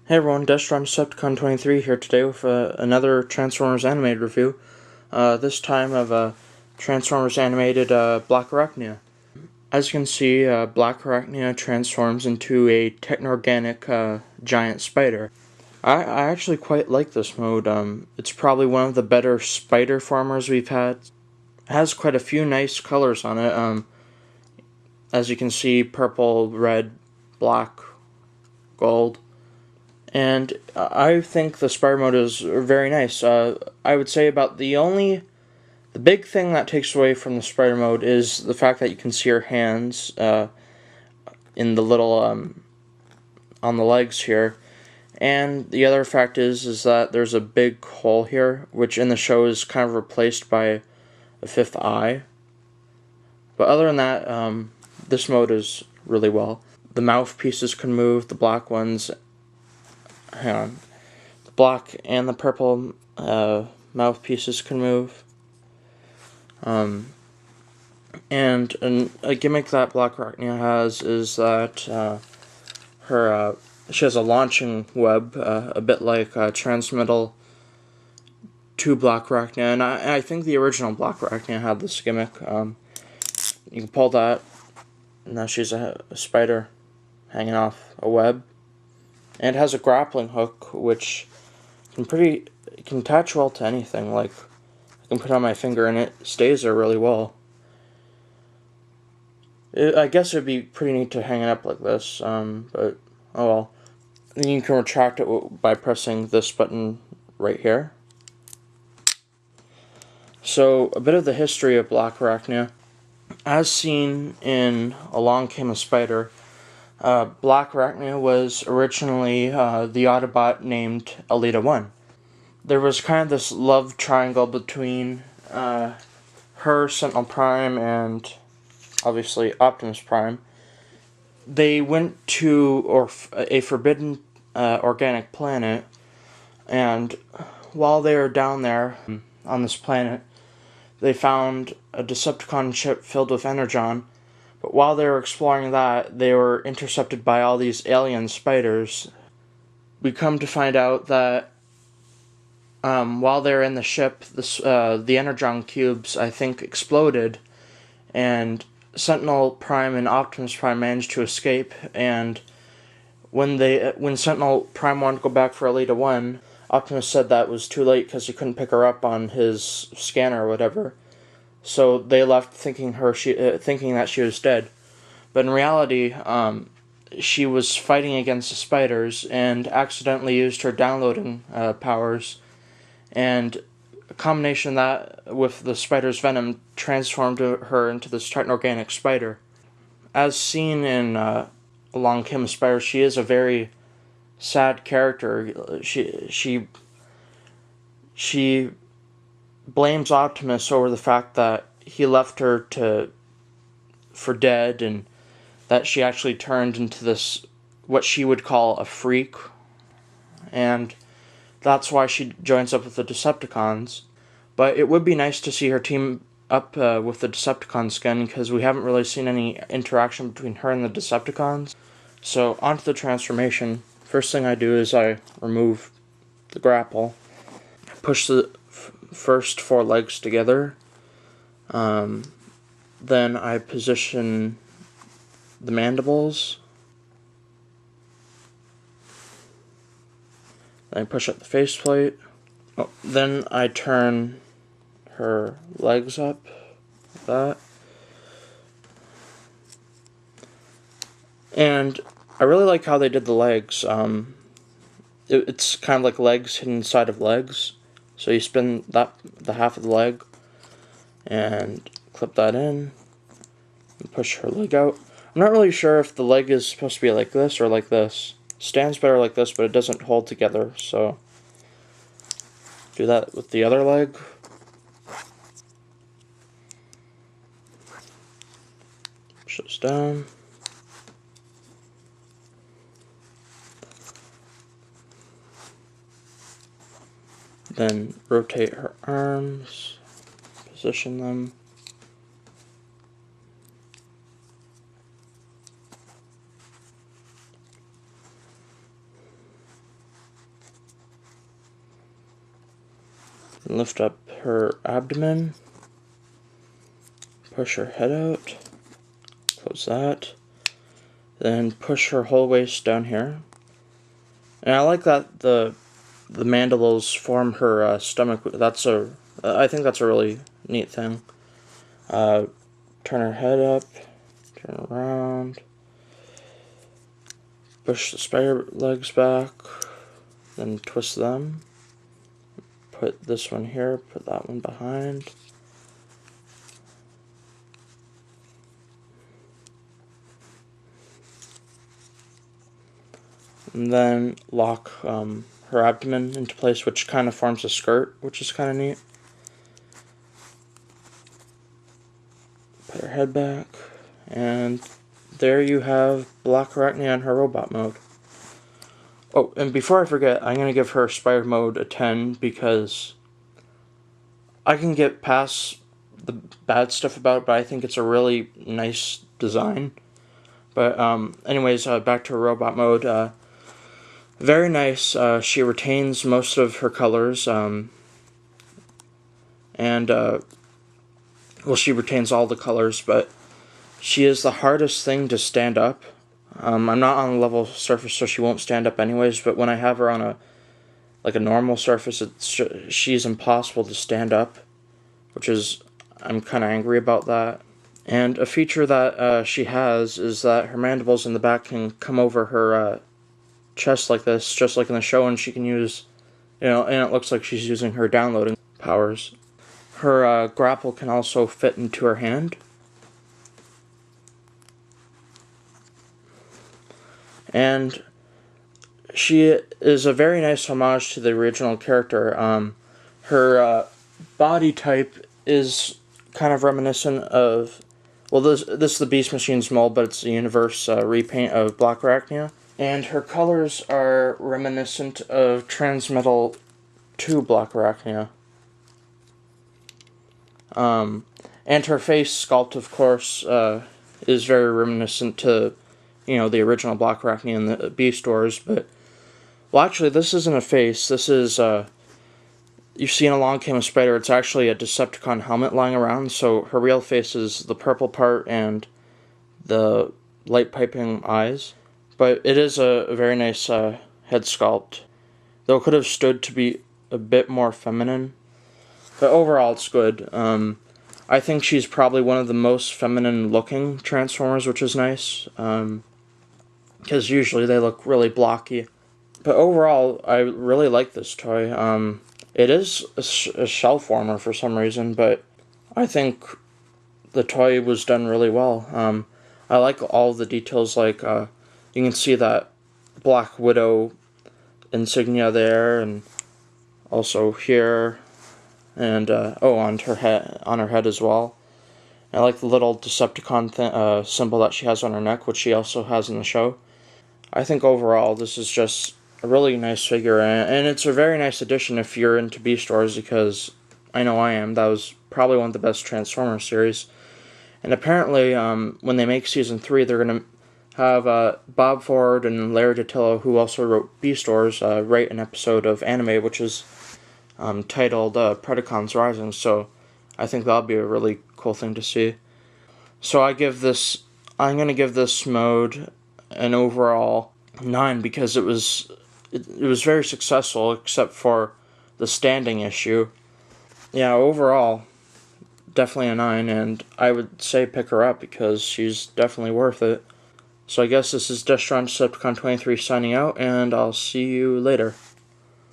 Hey everyone, Decepticon 23 here today with another Transformers animated review. This time of Transformers animated Blackarachnia. As you can see, Blackarachnia transforms into a techno-organic giant spider. I actually quite like this mode. It's probably one of the better spider formers we've had. It has quite a few nice colors on it. As you can see, purple, red, black, gold. And I think the spider mode is very nice. I would say about the big thing that takes away from the spider mode is the fact that you can see her hands in the little on the legs here. And the other fact is that there's a big hole here, which in the show is kind of replaced by a fifth eye. But other than that, this mode is really well. The mouthpieces can move, the black ones. Hang on. The black and the purple mouthpieces can move. And a gimmick that Blackarachnia has is that she has a launching web, a bit like Transmetal to Blackarachnia, and I think the original Blackarachnia had this gimmick. You can pull that, and now she's a spider hanging off a web. And it has a grappling hook, which can attach well to anything. Like, I can put it on my finger and it stays there really well. I guess it'd be pretty neat to hang it up like this, but oh well. Then you can retract it by pressing this button right here. So, a bit of the history of Blackarachnia. As seen in Along Came a Spider, Blackarachnia was originally the Autobot named Elita 1. There was kind of this love triangle between her, Sentinel Prime, and obviously Optimus Prime. They went to a forbidden organic planet, and while they were down there on this planet, they found a Decepticon ship filled with Energon. But while they were exploring that, they were intercepted by all these alien spiders. We come to find out that while they were in the ship, the Energon cubes, I think, exploded, and Sentinel Prime and Optimus Prime managed to escape. And when Sentinel Prime wanted to go back for Elita 1, Optimus said that was too late because he couldn't pick her up on his scanner or whatever. So they left thinking that she was dead. But in reality, she was fighting against the spiders and accidentally used her downloading powers. And a combination of that with the spider's venom transformed her into this titan-organic spider. As seen in Along Came a Spider, she is a very sad character. She blames Optimus over the fact that he left her for dead, and that she actually turned into this, what she would call a freak, and that's why she joins up with the Decepticons. But it would be nice to see her team up with the Decepticons again, because we haven't really seen any interaction between her and the Decepticons. So, onto the transformation. First thing I do is I remove the grapple, push the first four legs together, then I position the mandibles, then I push up the faceplate. Then I turn her legs up, like that. And I really like how they did the legs. It's kind of like legs hidden inside of legs. So you spin the half of the leg, and clip that in, and push her leg out. I'm not really sure if the leg is supposed to be like this or like this. Stands better like this, but it doesn't hold together, so do that with the other leg. Push this down. Then rotate her arms, position them. Lift up her abdomen. Push her head out. Close that. Then push her whole waist down here. And I like that the mandibles form her stomach. I think that's a really neat thing. Turn her head up. Turn around. Push the spider legs back. Then twist them. Put this one here. Put that one behind. And then lock her abdomen into place, which kind of forms a skirt, which is kind of neat. Put her head back, and there you have Blackarachnia in her robot mode. Oh, and before I forget, I'm going to give her spider mode a 10, because I can get past the bad stuff about it, but I think it's a really nice design. But anyways, back to her robot mode. Very nice. She retains most of her colors, well, she retains all the colors, but she is the hardest thing to stand up. I'm not on a level surface, so she won't stand up anyways, but when I have her on a normal surface, she's impossible to stand up, which is, I'm kind of angry about that. And a feature that she has is that her mandibles in the back can come over her chest like this, just like in the show, and she can use, and it looks like she's using her downloading powers. Her grapple can also fit into her hand. And she is a very nice homage to the original character. Her body type is kind of reminiscent of, well, this is the Beast Machines mold, but it's the universe repaint of Blackarachnia. And her colors are reminiscent of Transmetal 2 Blackarachnia. And her face sculpt, of course, is very reminiscent to, the original Blackarachnia in the Beast stores. But, well, actually, this isn't a face. This is, you see in Along Came a Spider, it's actually a Decepticon helmet lying around. So her real face is the purple part and the light piping eyes. But it is a very nice head sculpt, though it could have stood to be a bit more feminine. But overall, it's good. I think she's probably one of the most feminine-looking Transformers, which is nice, because usually they look really blocky. But overall, I really like this toy. It is a shell former for some reason, but I think the toy was done really well. I like all the details, like, you can see that Black Widow insignia there, and also here, and on her head as well. I like the little Decepticon symbol that she has on her neck, which she also has in the show. I think overall this is just a really nice figure, and it's a very nice addition if you're into Beast stores, because I know I am. That was probably one of the best Transformers series. And apparently, when they make Season 3, they're going to have Bob Ford and Larry DiTillo, who also wrote Beast stores, write an episode of anime, which is titled Predacons Rising, so I think that'll be a really cool thing to see. So I'm going to give this mode an overall 9, because it was very successful, except for the standing issue. Yeah, overall, definitely a 9, and I would say pick her up, because she's definitely worth it. So I guess this is Decepticon 23 signing out, and I'll see you later.